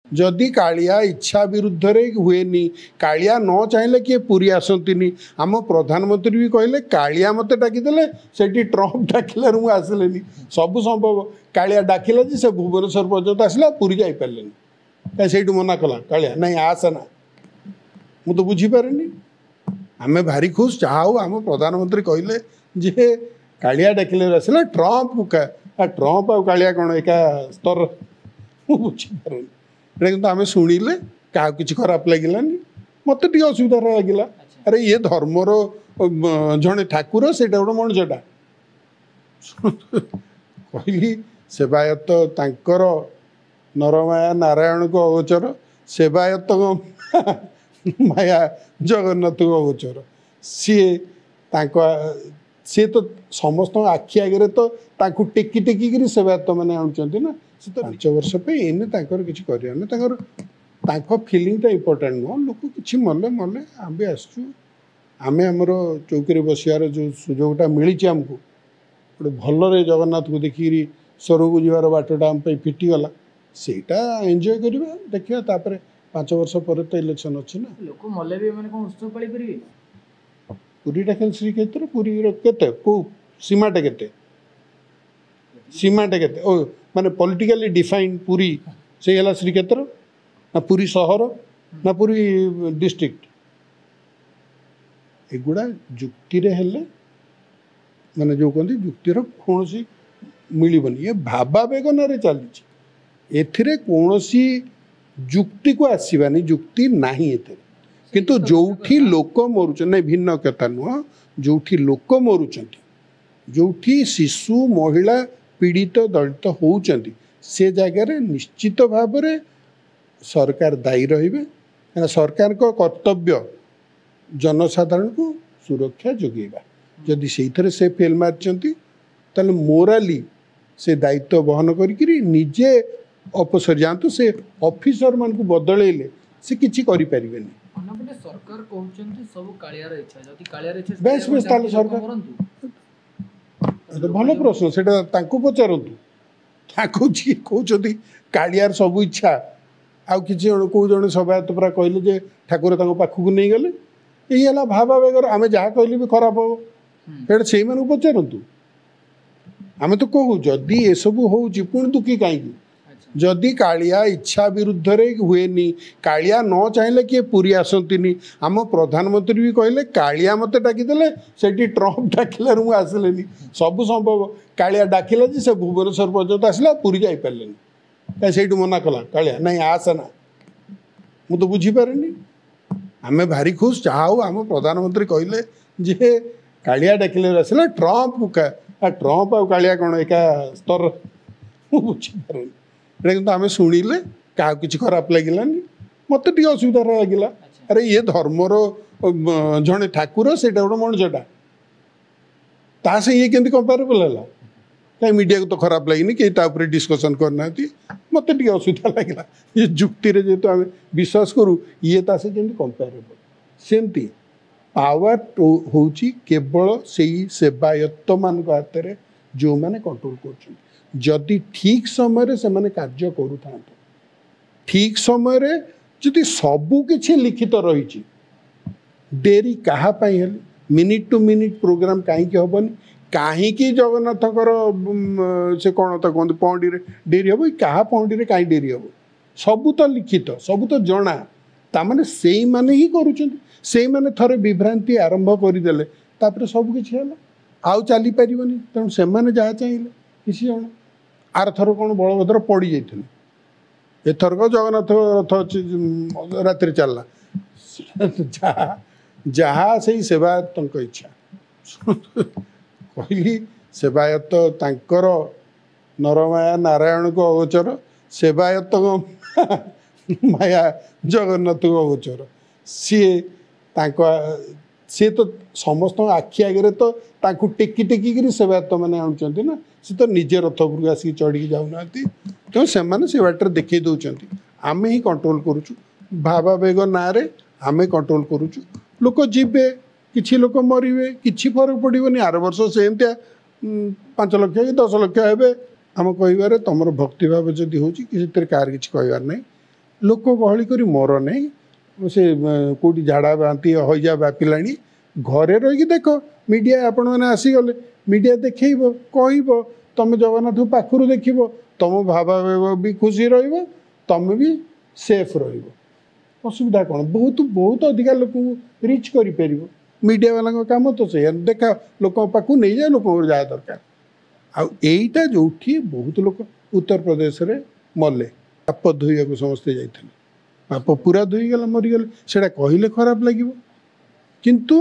जदि कालिया इच्छा विरुद्ध रे हुए कालिया न चाहिए किए पूरी आसती आम प्रधानमंत्री भी कहले कालिया मत डाकिदेले से ट्रम्प डाकिले मुझे आसिले सब संभव कालिया डाकिला जे से भुवनेश्वर पर्यटन आसला पूरी जापारे कहीं से मना कला कालिया नहीं आसना मु तो बुझीपारे आम भारी खुश जहाँ हो आम प्रधानमंत्री कहले जे कालिया डाकिले आसला ट्रम्प ट्रम्प आ कालिया कौन एका स्तर मुझे बुझीपारे कि आम शुणिले क्या किसी खराब लगिलानी मत टे असुविधा लगिला अरे ये धर्मर जड़े ठाकुर से गोटे मनुष्यटा कहली सेवायत तांकर नरमाया नारायण को अगोचर सेवायत माया जगन्नाथ को अगोचर सी तो समस्त आखि आगे तो टेकी टेकिक सेवायत मैंने आणुंट ना से तो 5 वर्ष पे एने किसी कर फिलिंगटा इम्पोर्टाट नुह लोक कि मले मले आम भी आसचु आम आमर चौकी बसार जो सुजोगटा मिली आमको गोटे भलरे जगन्नाथ को देखिकी स्वर को जीवार बाटटा आम फिटिगला सेटा एंजॉय करवा देखिए तापर 5 वर्ष पर तो इलेक्शन अच्छी ना लोक मले भी माने कोन उत्सव पाली परिबे पूरीटा खेल श्रीक्षेत्र पूरी केते को सीमाटा केते ओ माने पॉलिटिकली डिफाइंड पूरी से हला श्रीक्षेत्र ना पूरी शहर ना पूरी डिस्ट्रिक्ट एगुड़ा जुक्ति रे हेले माने जो कहते जुक्तिर कौन सी मिलबनी ये भावा बेगन चली एथिरे कौनसी जुक्ति को आसवानी जुक्ति नहीं एथे किंतु जोठी लोक मरुच नहीं भिन्न कथा नुह जोठी लोक मरुचंती जोठी शिशु महिला पीड़ित दलित होउचंती से जगह निश्चित भाव में सरकार दायी रहिबे सरकार को कर्तव्य जनसाधारण को सुरक्षा जोगेबा जदि से से फेल मार्चंती ताले मोराली से दायित्व बहन करी निजे अवसर जातु से ऑफिसर मान को बदलेले से किछि करि परिबेनी अन्नपटे सरकार कहउचंती सब कालियार इच्छा जदि कालियार इच्छा बेस बेस ताले सरकार तो भल प्रश्न से पचारतु ताकू जी कहते कालियार सब इच्छा आउ कि कौ जड़े सभायत पूरा कहले जे ठाकुर पाखक नहीं गले यही भावा बेगर आम जहाँ कहले भी खराब हम से पचारतु आम तो कहू जदि ये सब हो पुणी दुखी कहीं जदि कालिया इच्छा विरुद्ध रे हुए कालिया न चाहिए किए पूरी आसती आम प्रधानमंत्री भी कहले कालिया मत डाकिदेले से ट्रम्प डाकिले मुझे आसिले सब संभव कालिया डाकिला जे से भुवनेश्वर पर्यटन आसला पूरी जापारे कहीं से मना कला कालिया नहीं आसना मु तो बुझीपारे आम भारी खुश जहाँ हो आम प्रधानमंत्री कहले जे कालिया डाकिले आसला ट्रम्प ट्रम्प आ कालिया कौन एका स्तर मुझे बुझीपारे कि आम शुणिले क्या किसी खराब लगिलानी मत टे असुविधा लगिला अरे ये धर्मर जड़े ठाकुर से गोटे मनुष्यटा से ये केमती कंपेरेबल है कहीं मीडिया को तो खराब लगे कहीं डिस्कसन करना मत टे असुविधा लगे ये जुक्ति रे जेहेतु आम विश्वास करूँ ये से केमती कंपेरेबल सेमती पावर होची केवल से सेवायत्त मान हाथ में जो मैंने कंट्रोल कर जदि ठीक समय से माने कार्य करू ठीक समय जदि सबू किछि लिखित रही डेरी कहा मिनिट टू मिनिट प्रोग्राम कहीं हेनी कहीं जगन्नाथ से कौन तो कहते पहंडी डेरी हम क्या पहंडी कहीं डेरी हम सबू तो लिखित सबू तो जना तामाने से माने ही करुँचे माने थरे विभ्रांति आरंभ करदे सब किसी आउ चली पारनी तेणु से जहाँ चाहिए किसी जन आर थर कौन बलभद्र पड़ी जाते एथरक जगन्नाथ रथ अच्छी रात चलला जहाँ से सेवायत इच्छा कहली सेवायत तांकर नरमाया नारायण को अगोचर सेवायत माया जगन्नाथ को अगोचर सी तो समस्त आखि आगे तो टेकी टेकिक सेवायत मैंने आणुंट ना से तो निजे रथ उपरक आसिक चढ़ी जाऊना तेणु से बाटर देखई दौरान आम ही कंट्रोल करुचु भावा बेग ना आम कंट्रोल करुचु लोक जीवे किछि लोक मरवे किछि फरक पड़ोनी आर वर्ष से एमतिया 5 लाख कि 10 लाख हे आम कह तुम भक्ति भाव जदि हो काहार किसी कहबार ना लोक गहली करी मर नहीं से कौटी झाड़ा बांति हईजा व्यापिलानी घरे रही देख मीडिया आपण मैंने आसीगले मीडिया देखब कह तुम जगन्नाथ पाखु देख तुम भाव भी खुशी तुम भी सेफ असुविधा कौन बहुत बहुत अधिका लोक रिच कर मीडिया वाला काम तो से देखा लोक पाखु नहीं जाए लोक जा दरकार आईटा जो बहुत लोग उत्तर प्रदेश रे मले पाप धोइया को समस्ते जाते पाप पूरा धोईगला मरीगले से कहले खराब लगे किंतु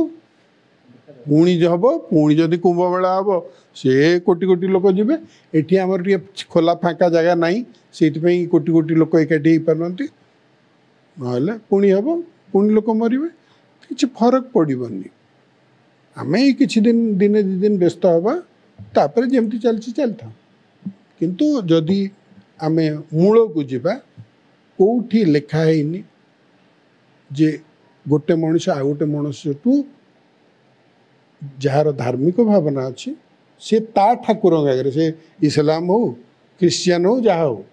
पुणी हम पुणी जदि कुंभ मेला हम से कोटी कोटी लोक जीवे एटी आमर टे खोला फाँका जगह ना से कोटी कोटी लोक एकाठी हो पारती ना पुणी हम पुणी लोक मरवे कि फरक पड़ोनी आम कि दिन दिने दी दिन व्यस्त हवा तापर जमती चलती चलता किंतु जदि आम मूल को जीवा कौटी लिखाहनी जे गोटे मनुष्य आ गोटे मनुष्य टू जार धार्मिक भावना अच्छी से ता ठाकुर आगे से इस्लाम हो क्रिश्चियन हो जहा हो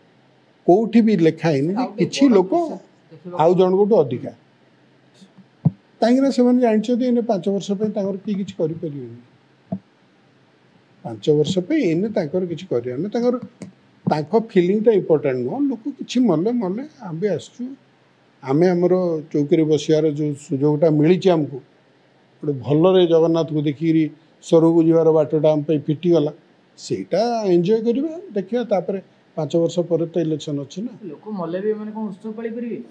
कौटी भी लिखाहनी कि लोक आउ जन गोटे अधिका कहीं से जानते 5 वर्ष किए कि 5 वर्ष कि फिलिंगटा इम्पोर्टाट नुह लोक कि मले मले आम भी आसचु आम आमर चौकी बसार जो सुजोगटा मिली आमको गोटे भल जगन्नाथ को देखिकी स्वर्ग को जीवार बाटटा आम फिटिगला सेटा एंजॉय करिबा देखिया तापर 5 वर्ष पर तो इलेक्शन अच्छी ना लोक मले भी उत्सव पाली